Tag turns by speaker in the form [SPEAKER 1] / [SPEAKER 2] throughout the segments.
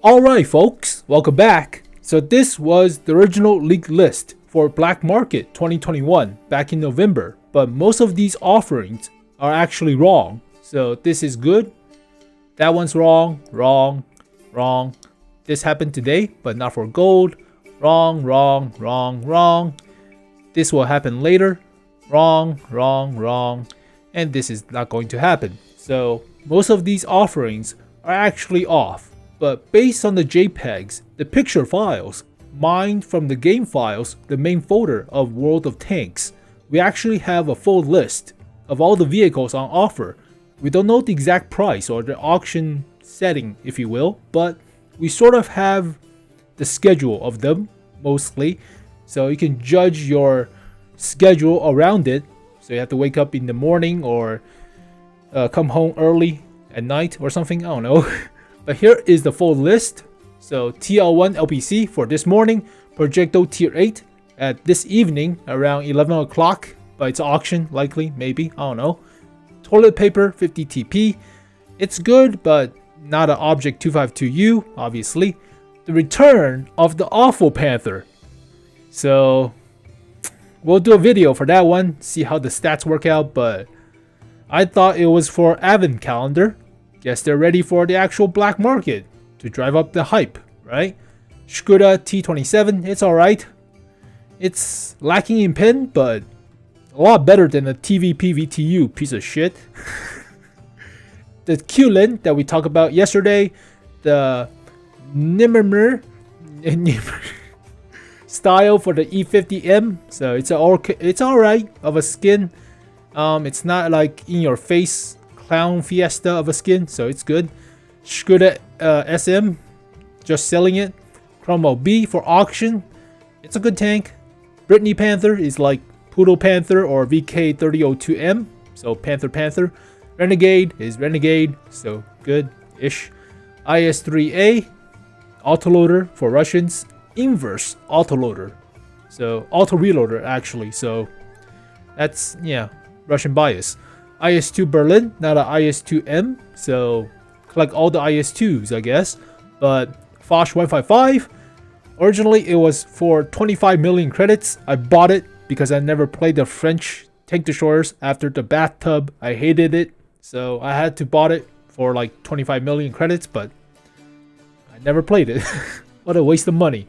[SPEAKER 1] Alright folks, welcome back. So this was the original leaked list for Black Market 2021 back in November, but most of these offerings are actually wrong. So this is good. That one's wrong, wrong, wrong. This happened today, but not for gold. Wrong, wrong, wrong, wrong. This will happen later. Wrong, wrong, wrong. And this is not going to happen. So most of these offerings are actually off. But based on the Jpgs, the picture files, mined from the game files, the main folder of World of Tanks, we actually have a full list of all the vehicles on offer. We don't know the exact price or the auction setting, if you will, but we sort of have the schedule of them, mostly. So you can judge your schedule around it. So you have to wake up in the morning or come home early at night or something, I don't know. But here is the full list. So TL1 LPC for this morning, Projecto Tier 8 at this evening around 11 o'clock, but it's auction likely, maybe, I don't know. Toilet paper 50 TP, it's good, but not an Object 252U, obviously. The return of the Awful Panther. So we'll do a video for that one, see how the stats work out, but I thought it was for Advent calendar. Guess they're ready for the actual black market to drive up the hype, right? Skoda T27, it's alright. It's lacking in pin, but a lot better than the TVPVTU piece of shit. The Q-Lin that we talked about yesterday, the Nimmer style for the E50M, so it's alright of a skin. It's not like in your face clown fiesta of a skin, so it's good. Skoda SM, just selling it. Chromo B for auction, it's a good tank. Brittany Panther is like Poodle Panther or VK3002M, so Panther. Renegade is Renegade, so good-ish. IS-3A, autoloader for Russians. Inverse autoloader, so auto-reloader actually, so that's, yeah, Russian bias. IS-2 Berlin, not an IS-2M, so collect all the IS-2s, I guess. But Foch 155, originally it was for 25 million credits. I bought it because I never played the French tank destroyers after the bathtub. I hated it, so I had to bought it for like 25 million credits, but I never played it. What a waste of money.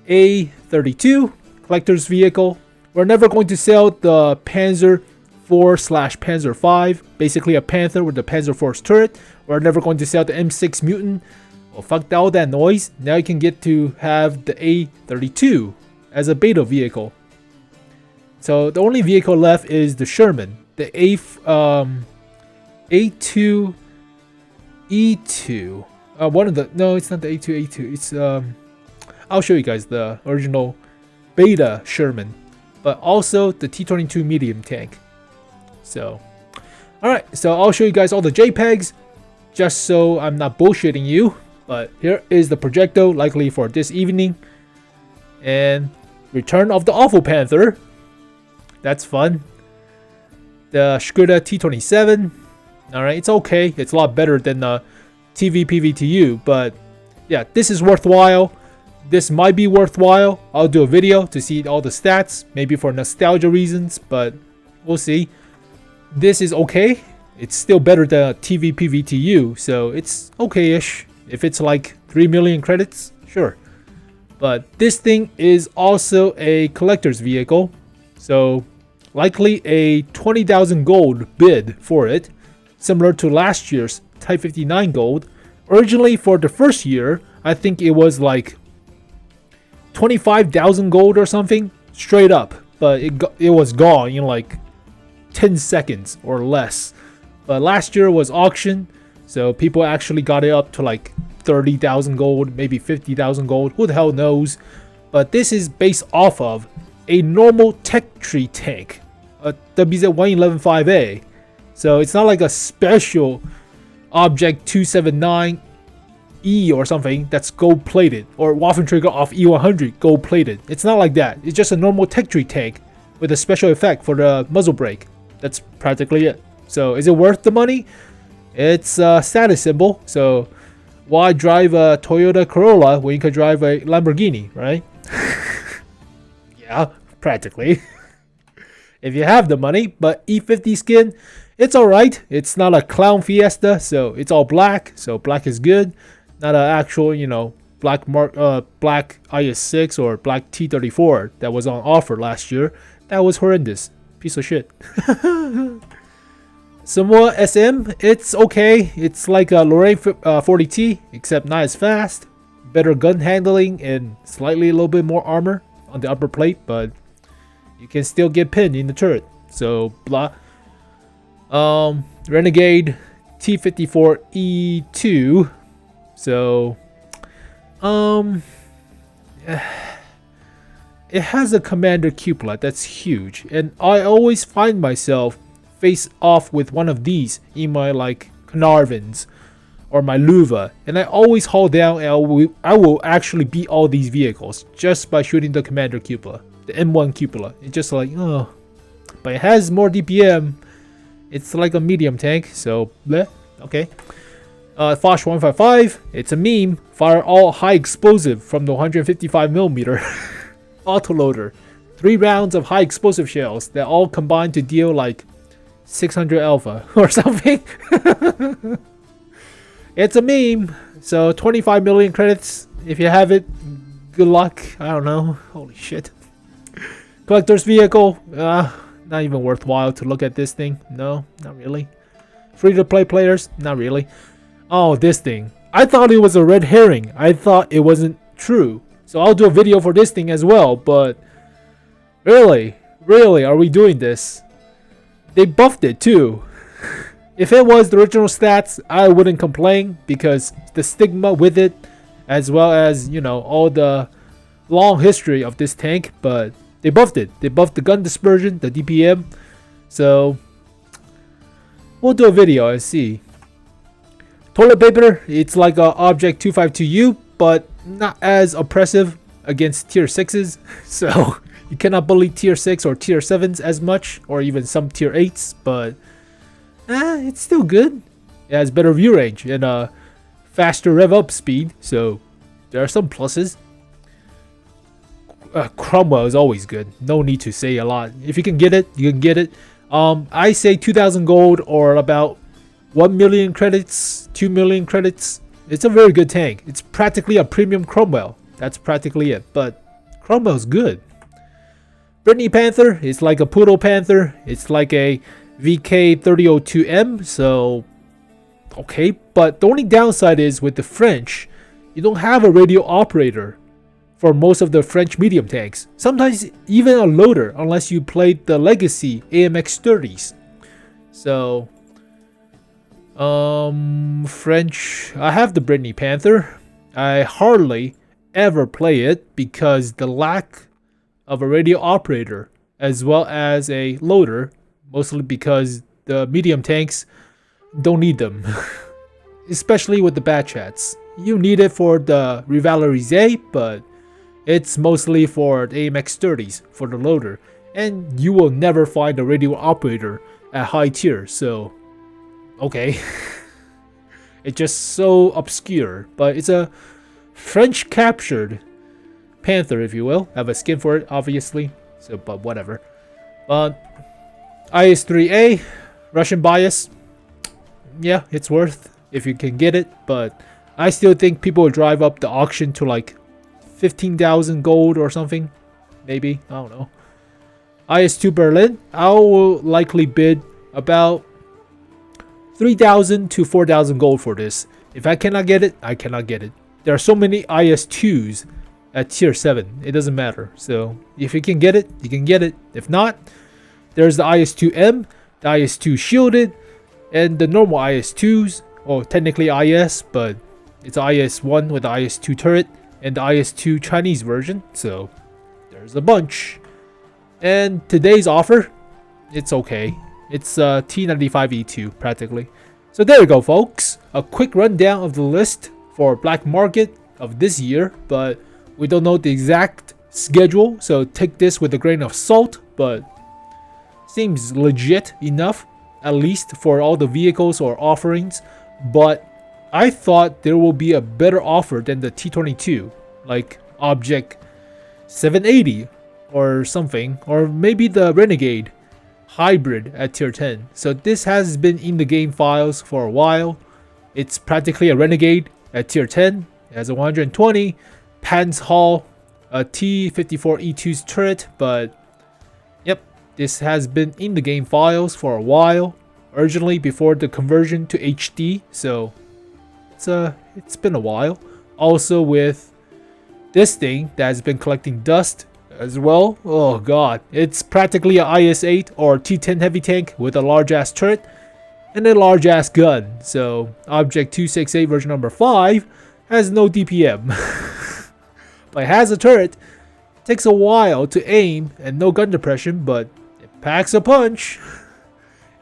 [SPEAKER 1] A32, collector's vehicle. We're never going to sell the Panzer 4/Panzer 5, basically a Panther with the Panzer Force turret. We're never going to sell the M6 Mutant. Well, fuck all that noise. Now you can get to have the A32 as a beta vehicle. So the only vehicle left is the Sherman, the A2 E2. One of the, no, it's not the A2 A2. It's I'll show you guys the original beta Sherman, but also the T22 medium tank. So, alright, so I'll show you guys all the JPEGs, just so I'm not bullshitting you. But here is the Projecto, likely for this evening. And return of the Awful Panther. That's fun. The Skoda T27. Alright, it's okay. It's a lot better than the TVPVTU. But yeah, this is worthwhile. This might be worthwhile. I'll do a video to see all the stats, maybe for nostalgia reasons, but we'll see. This is okay. It's still better than a TVPVTU, so it's okay-ish. If it's like 3 million credits, sure. But this thing is also a collector's vehicle, so likely a 20,000 gold bid for it, similar to last year's Type 59 gold. Originally for the first year, I think it was like 25,000 gold or something, straight up. But it was gone in like 10 seconds or less. But last year was auction, so people actually got it up to like 30,000 gold, maybe 50,000 gold, who the hell knows. But this is based off of a normal tech tree tank, a WZ-1115A. So it's not like a special Object 279E or something that's gold plated, or Waffentrigger off E100 gold plated. It's not like that. It's just a normal tech tree tank with a special effect for the muzzle brake. That's practically it. So is it worth the money? It's a status symbol, so why drive a Toyota Corolla when you could drive a Lamborghini, right? Yeah, practically. If you have the money. But E50 skin, it's alright. It's not a clown fiesta, so it's all black, so black is good. Not an actual, black black IS6 or black T34 that was on offer last year. That was horrendous. Piece of shit. Some more SM, it's okay. It's like a Lorraine 40T, except not as fast. Better gun handling and slightly a little bit more armor on the upper plate, but you can still get pinned in the turret. So blah. Renegade T54E2. So it has a commander cupola that's huge, and I always find myself face off with one of these in my Carnarvons or my Luva, and I always haul down, and I will actually beat all these vehicles just by shooting the commander cupola, the M1 cupola. It's just but it has more DPM. It's like a medium tank, so bleh, okay. Foch 155, it's a meme. Fire all high explosive from the 155mm autoloader. 3 rounds of high explosive shells that all combine to deal 600 alpha or something. It's a meme. So 25 million credits. If you have it, good luck. I don't know. Holy shit. Collector's vehicle. Not even worthwhile to look at this thing. No, not really. Free to play players. Not really. Oh, this thing. I thought it was a red herring. I thought it wasn't true. So I'll do a video for this thing as well. But really, are we doing this? They buffed it too. If it was the original stats, I wouldn't complain because the stigma with it, as well as, all the long history of this tank, but they buffed it. They buffed the gun dispersion, the DPM. So we'll do a video and see. Toilet paper, it's like a Object 252U, but not as oppressive against tier 6s. So you cannot bully tier 6 or tier 7s as much, or even some tier 8s, but it's still good. It has better view range and a faster rev up speed, so there are some pluses. Cromwell is always good. No need to say a lot. If you can get it, you can get it. I say 2,000 gold or about 1 million credits, 2 million credits. It's a very good tank. It's practically a premium Cromwell. That's practically it. But Cromwell's good. Brittany Panther is like a Poodle Panther. It's like a VK3002M. So, okay. But the only downside is with the French, you don't have a radio operator for most of the French medium tanks. Sometimes even a loader, unless you played the Legacy AMX30s. So French, I have the Brittany Panther. I hardly ever play it because the lack of a radio operator as well as a loader, mostly because the medium tanks don't need them. Especially with the bat chats. You need it for the Revalorise, but it's mostly for the AMX30s for the loader, and you will never find a radio operator at high tier, so okay. It's just so obscure, but it's a French captured Panther, if you will. I have a skin for it, obviously, so but whatever. IS-3A, Russian bias. Yeah, it's worth if you can get it, but I still think people will drive up the auction to like 15,000 gold or something. Maybe, I don't know. IS-2 Berlin, I will likely bid about 3,000 to 4,000 gold for this. If I cannot get it, I cannot get it. There are so many IS-2s at tier 7. It doesn't matter. So if you can get it, you can get it. If not, there's the IS-2M, the IS-2 shielded, and the normal IS-2s. Well, technically IS, but it's IS-1 with the IS-2 turret and the IS-2 Chinese version. So there's a bunch. And today's offer, it's okay. It's T95E2 practically. So there you go, folks. A quick rundown of the list for Black Market of this year, but we don't know the exact schedule, so take this with a grain of salt, but seems legit enough, at least for all the vehicles or offerings. But I thought there will be a better offer than the T22, like Object 780 or something, or maybe the Renegade Hybrid at tier 10. So this has been in the game files for a while. It's practically a Renegade at tier 10. It has a 120 Pants Hall, a T54E2's turret, but yep, this has been in the game files for a while, originally before the conversion to HD, so it's been a while. Also with this thing that has been collecting dust as well. Oh god, it's practically a IS-8 or T10 heavy tank with a large ass turret and a large ass gun. So Object 268 version number 5 has no DPM, but it has a turret. It takes a while to aim and no gun depression, but it packs a punch.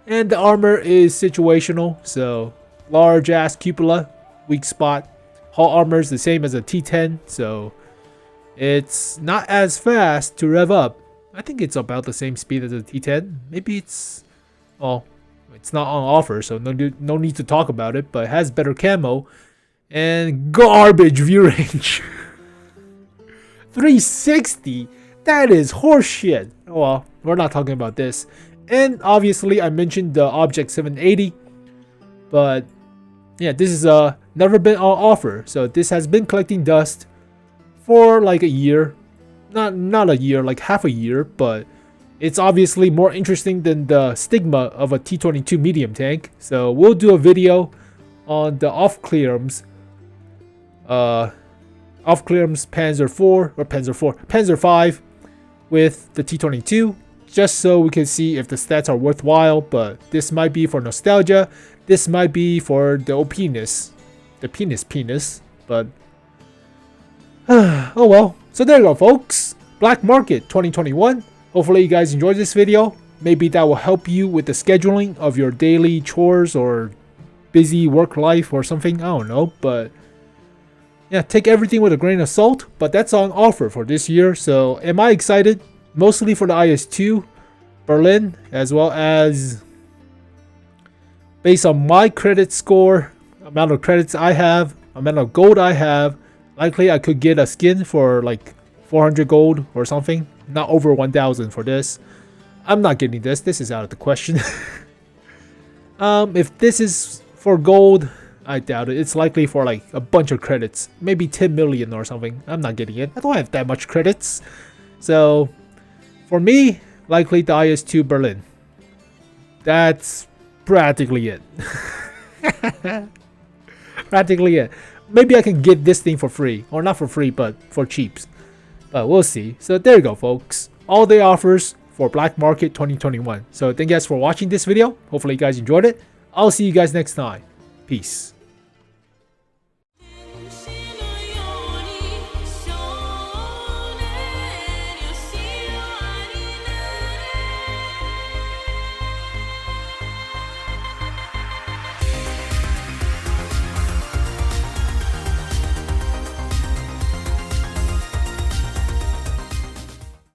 [SPEAKER 1] And the armor is situational, so large ass cupola, weak spot. Hull armor is the same as a T10, so it's not as fast to rev up. I think it's about the same speed as a T10. Maybe it's, well, it's not on offer, so no need to talk about it, but it has better camo and garbage view range. 360? That is horseshit. Well, we're not talking about this. And obviously, I mentioned the Object 780, but yeah, this is never been on offer. So this has been collecting dust for like a year, not a year, like half a year, but it's obviously more interesting than the stigma of a T22 medium tank. So we'll do a video on the off-clearance Panzer 5 with the T22, just so we can see if the stats are worthwhile. But this might be for nostalgia, this might be for the OP-ness, the penis, but oh well. So there you go, folks. Black Market 2021. Hopefully you guys enjoyed this video. Maybe that will help you with the scheduling of your daily chores or busy work life or something. I don't know, but yeah, take everything with a grain of salt. But that's on offer for this year. So am I excited? Mostly for the IS-2 Berlin, as well as based on my credit score, amount of credits I have, amount of gold I have, likely I could get a skin for like 400 gold or something. Not over 1,000 for this. I'm not getting this. This is out of the question. If this is for gold, I doubt it. It's likely for like a bunch of credits. Maybe 10 million or something. I'm not getting it. I don't have that much credits. So for me, likely the IS-2 Berlin. That's practically it. Practically it. Maybe I can get this thing for free. Or not for free, but for cheaps. But we'll see. So there you go, folks. All the offers for Black Market 2021. So thank you guys for watching this video. Hopefully you guys enjoyed it. I'll see you guys next time. Peace.